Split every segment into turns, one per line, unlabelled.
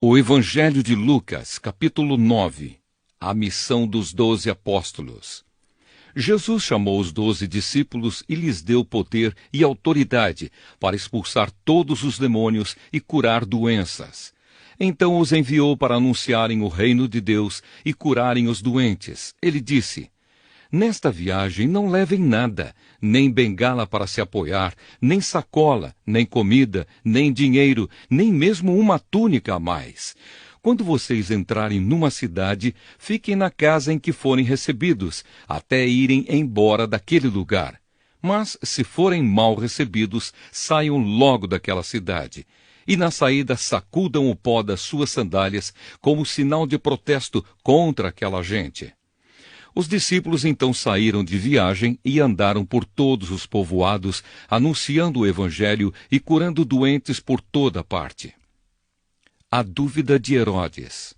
O Evangelho de Lucas, capítulo 9. A missão dos 12 apóstolos. Jesus chamou os 12 discípulos e lhes deu poder e autoridade para expulsar todos os demônios e curar doenças. Então os enviou para anunciarem o reino de Deus e curarem os doentes. Ele disse: Nesta viagem não levem nada, nem bengala para se apoiar, nem sacola, nem comida, nem dinheiro, nem mesmo uma túnica a mais. Quando vocês entrarem numa cidade, fiquem na casa em que forem recebidos, até irem embora daquele lugar. Mas, se forem mal recebidos, saiam logo daquela cidade. E na saída sacudam o pó das suas sandálias como sinal de protesto contra aquela gente. Os discípulos então saíram de viagem e andaram por todos os povoados, anunciando o Evangelho e curando doentes por toda parte. A dúvida de Herodes.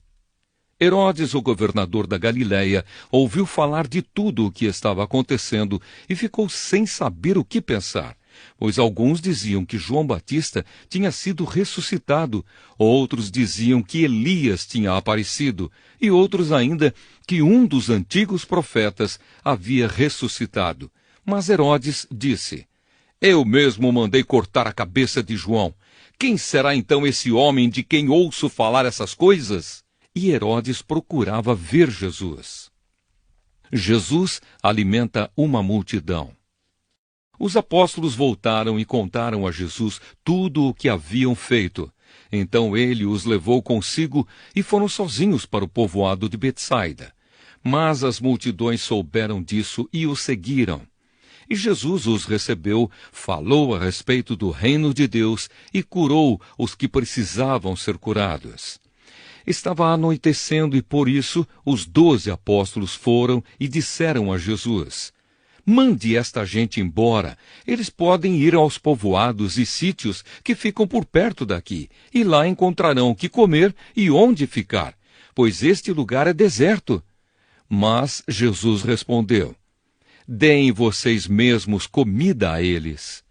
Herodes, o governador da Galiléia, ouviu falar de tudo o que estava acontecendo e ficou sem saber o que pensar, pois alguns diziam que João Batista tinha sido ressuscitado, outros diziam que Elias tinha aparecido, e outros ainda que um dos antigos profetas havia ressuscitado. Mas Herodes disse: Eu mesmo mandei cortar a cabeça de João. Quem será então esse homem de quem ouço falar essas coisas? E Herodes procurava ver Jesus. Jesus alimenta uma multidão. Os apóstolos voltaram e contaram a Jesus tudo o que haviam feito. Então ele os levou consigo e foram sozinhos para o povoado de Betsaida. Mas as multidões souberam disso e o seguiram. E Jesus os recebeu, falou a respeito do reino de Deus e curou os que precisavam ser curados. Estava anoitecendo e por isso os 12 apóstolos foram e disseram a Jesus: Mande esta gente embora. Eles podem ir aos povoados e sítios que ficam por perto daqui, e lá encontrarão o que comer e onde ficar, pois este lugar é deserto. Mas Jesus respondeu: Deem vocês mesmos comida a eles.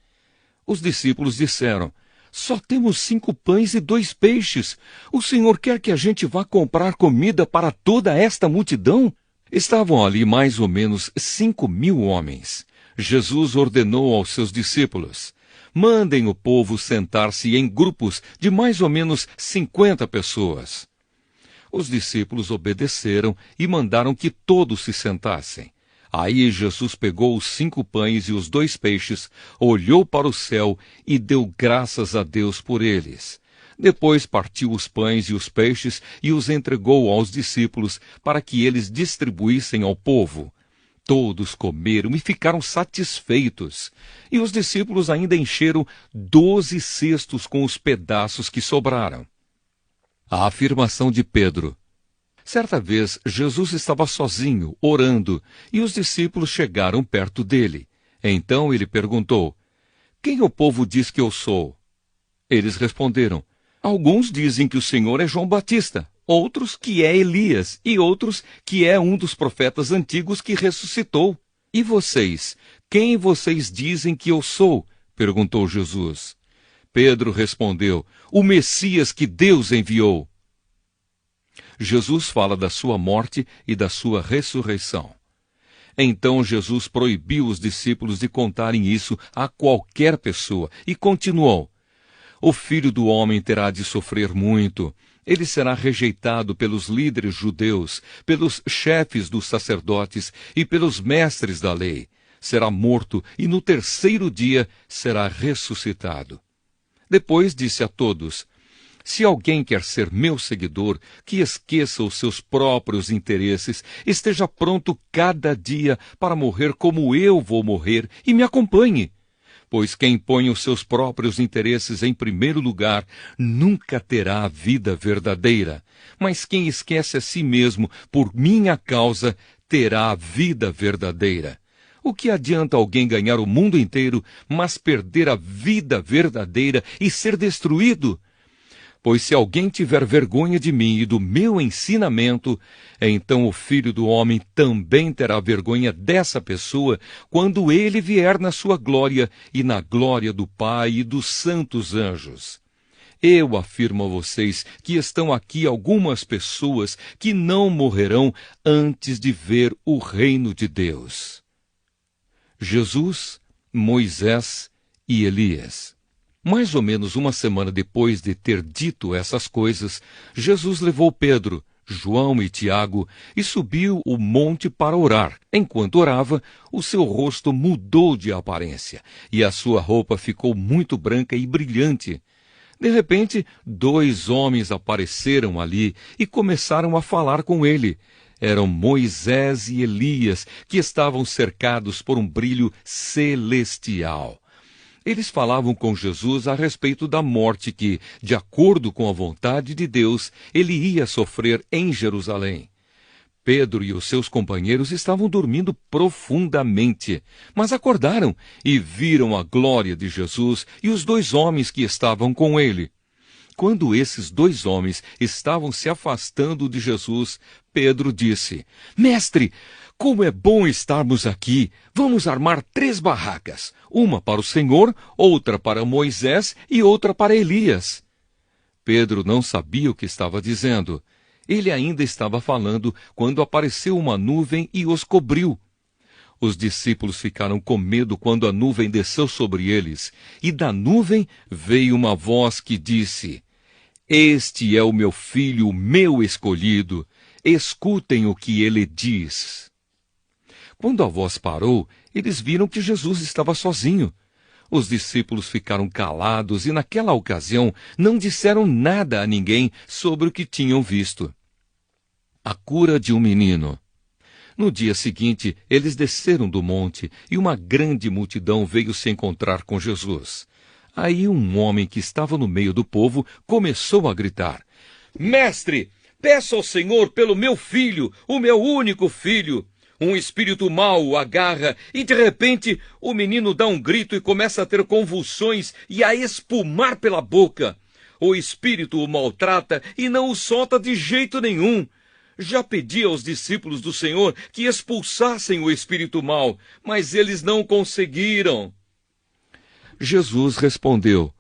Os discípulos disseram: Só temos 5 pães e 2 peixes. O Senhor quer que a gente vá comprar comida para toda esta multidão? Estavam ali mais ou menos 5.000 homens. Jesus ordenou aos seus discípulos: Mandem o povo sentar-se em grupos de mais ou menos 50 pessoas. Os discípulos obedeceram e mandaram que todos se sentassem. Aí Jesus pegou os 5 pães e os 2 peixes, olhou para o céu e deu graças a Deus por eles. Depois partiu os pães e os peixes e os entregou aos discípulos para que eles distribuíssem ao povo. Todos comeram e ficaram satisfeitos. E os discípulos ainda encheram 12 cestos com os pedaços que sobraram. A afirmação de Pedro. Certa vez, Jesus estava sozinho, orando, e os discípulos chegaram perto dele. Então ele perguntou: Quem o povo diz que eu sou? Eles responderam: Alguns dizem que o Senhor é João Batista, outros que é Elias, e outros que é um dos profetas antigos que ressuscitou. E vocês? Quem vocês dizem que eu sou? Perguntou Jesus. Pedro respondeu: O Messias que Deus enviou. Jesus fala da sua morte e da sua ressurreição. Então Jesus proibiu os discípulos de contarem isso a qualquer pessoa e continuou: O Filho do Homem terá de sofrer muito. Ele será rejeitado pelos líderes judeus, pelos chefes dos sacerdotes e pelos mestres da lei. Será morto e no 3º dia será ressuscitado. Depois disse a todos: Se alguém quer ser meu seguidor, que esqueça os seus próprios interesses, esteja pronto cada dia para morrer como eu vou morrer e me acompanhe. Pois quem põe os seus próprios interesses em primeiro lugar nunca terá a vida verdadeira. Mas quem esquece a si mesmo por minha causa terá a vida verdadeira. O que adianta alguém ganhar o mundo inteiro, mas perder a vida verdadeira e ser destruído? Pois se alguém tiver vergonha de mim e do meu ensinamento, então o Filho do Homem também terá vergonha dessa pessoa quando ele vier na sua glória e na glória do Pai e dos santos anjos. Eu afirmo a vocês que estão aqui algumas pessoas que não morrerão antes de ver o reino de Deus. Jesus, Moisés e Elias. Mais ou menos uma semana depois de ter dito essas coisas, Jesus levou Pedro, João e Tiago e subiu o monte para orar. Enquanto orava, o seu rosto mudou de aparência e a sua roupa ficou muito branca e brilhante. De repente, 2 homens apareceram ali e começaram a falar com ele. Eram Moisés e Elias, que estavam cercados por um brilho celestial. Eles falavam com Jesus a respeito da morte que, de acordo com a vontade de Deus, ele ia sofrer em Jerusalém. Pedro e os seus companheiros estavam dormindo profundamente, mas acordaram e viram a glória de Jesus e os 2 homens que estavam com ele. Quando esses 2 homens estavam se afastando de Jesus, Pedro disse: Mestre, como é bom estarmos aqui! Vamos armar 3 barracas, uma para o Senhor, outra para Moisés e outra para Elias. Pedro não sabia o que estava dizendo. Ele ainda estava falando quando apareceu uma nuvem e os cobriu. Os discípulos ficaram com medo quando a nuvem desceu sobre eles, e da nuvem veio uma voz que disse: Este é o meu filho, o meu escolhido. Escutem o que ele diz. Quando a voz parou, eles viram que Jesus estava sozinho. Os discípulos ficaram calados e, naquela ocasião, não disseram nada a ninguém sobre o que tinham visto. A cura de um menino. No dia seguinte, eles desceram do monte e uma grande multidão veio se encontrar com Jesus. Aí um homem que estava no meio do povo começou a gritar: Mestre, peço ao Senhor pelo meu filho, o meu único filho. Um espírito mau o agarra e, de repente, o menino dá um grito e começa a ter convulsões e a espumar pela boca. O espírito o maltrata e não o solta de jeito nenhum. Já pedi aos discípulos do Senhor que expulsassem o espírito mau, mas eles não conseguiram. Jesus respondeu: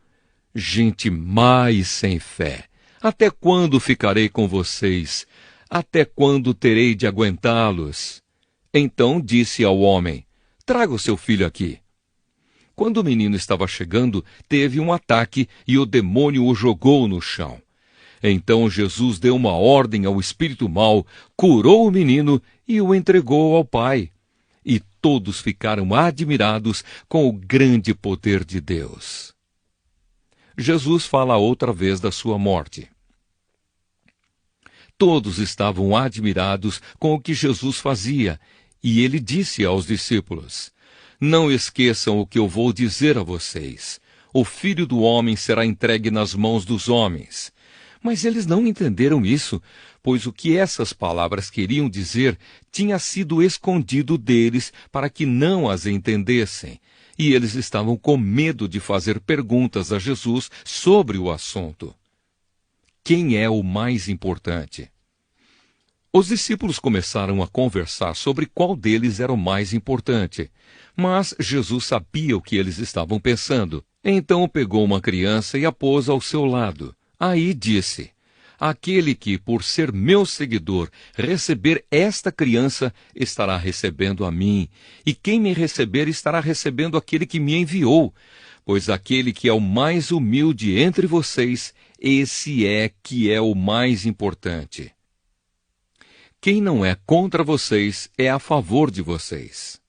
Gente má e sem fé, até quando ficarei com vocês? Até quando terei de aguentá-los? Então disse ao homem: Traga o seu filho aqui. Quando o menino estava chegando, teve um ataque e o demônio o jogou no chão. Então Jesus deu uma ordem ao espírito mau, curou o menino e o entregou ao pai. E todos ficaram admirados com o grande poder de Deus. Jesus fala outra vez da sua morte. Todos estavam admirados com o que Jesus fazia, e ele disse aos discípulos: Não esqueçam o que eu vou dizer a vocês. O Filho do Homem será entregue nas mãos dos homens. Mas eles não entenderam isso, pois o que essas palavras queriam dizer tinha sido escondido deles para que não as entendessem, e eles estavam com medo de fazer perguntas a Jesus sobre o assunto. Quem é o mais importante? Os discípulos começaram a conversar sobre qual deles era o mais importante, mas Jesus sabia o que eles estavam pensando. Então pegou uma criança e a pôs ao seu lado. Aí disse: Aquele que, por ser meu seguidor, receber esta criança, estará recebendo a mim, e quem me receber estará recebendo aquele que me enviou. Pois aquele que é o mais humilde entre vocês, esse é que é o mais importante. Quem não é contra vocês é a favor de vocês.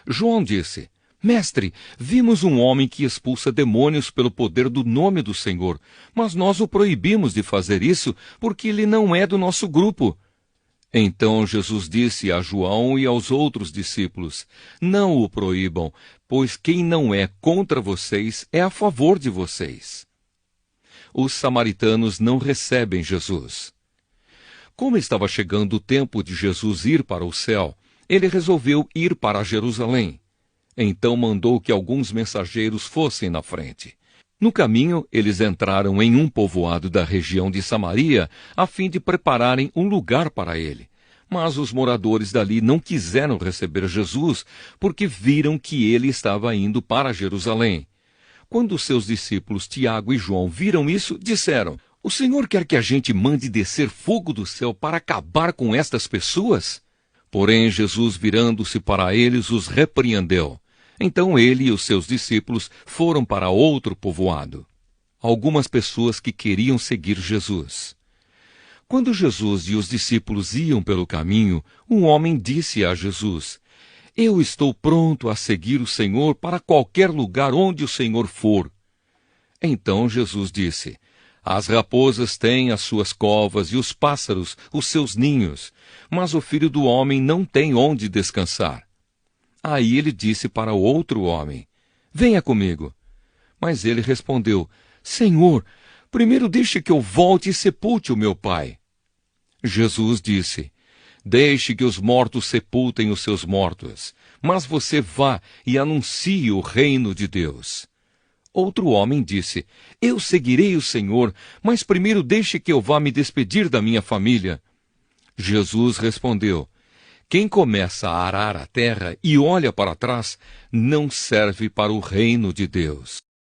João disse: Mestre, vimos um homem que expulsa demônios pelo poder do nome do Senhor, mas nós o proibimos de fazer isso porque ele não é do nosso grupo. Então Jesus disse a João e aos outros discípulos: Não o proíbam, pois quem não é contra vocês é a favor de vocês. Os samaritanos não recebem Jesus. Como estava chegando o tempo de Jesus ir para o céu, ele resolveu ir para Jerusalém. Então mandou que alguns mensageiros fossem na frente. No caminho, eles entraram em um povoado da região de Samaria, a fim de prepararem um lugar para ele. Mas os moradores dali não quiseram receber Jesus, porque viram que ele estava indo para Jerusalém. Quando seus discípulos Tiago e João viram isso, disseram: O Senhor quer que a gente mande descer fogo do céu para acabar com estas pessoas? Porém, Jesus, virando-se para eles, os repreendeu. Então ele e os seus discípulos foram para outro povoado. Algumas pessoas que queriam seguir Jesus. Quando Jesus e os discípulos iam pelo caminho, um homem disse a Jesus: Eu estou pronto a seguir o Senhor para qualquer lugar onde o Senhor for. Então Jesus disse: As raposas têm as suas covas e os pássaros os seus ninhos, mas o Filho do Homem não tem onde descansar. Aí ele disse para o outro homem: Venha comigo. Mas ele respondeu: Senhor, primeiro deixe que eu volte e sepulte o meu pai. Jesus disse: Deixe que os mortos sepultem os seus mortos, mas você vá e anuncie o reino de Deus. Outro homem disse: Eu seguirei o Senhor, mas primeiro deixe que eu vá me despedir da minha família. Jesus respondeu: Quem começa a arar a terra e olha para trás, não serve para o reino de Deus.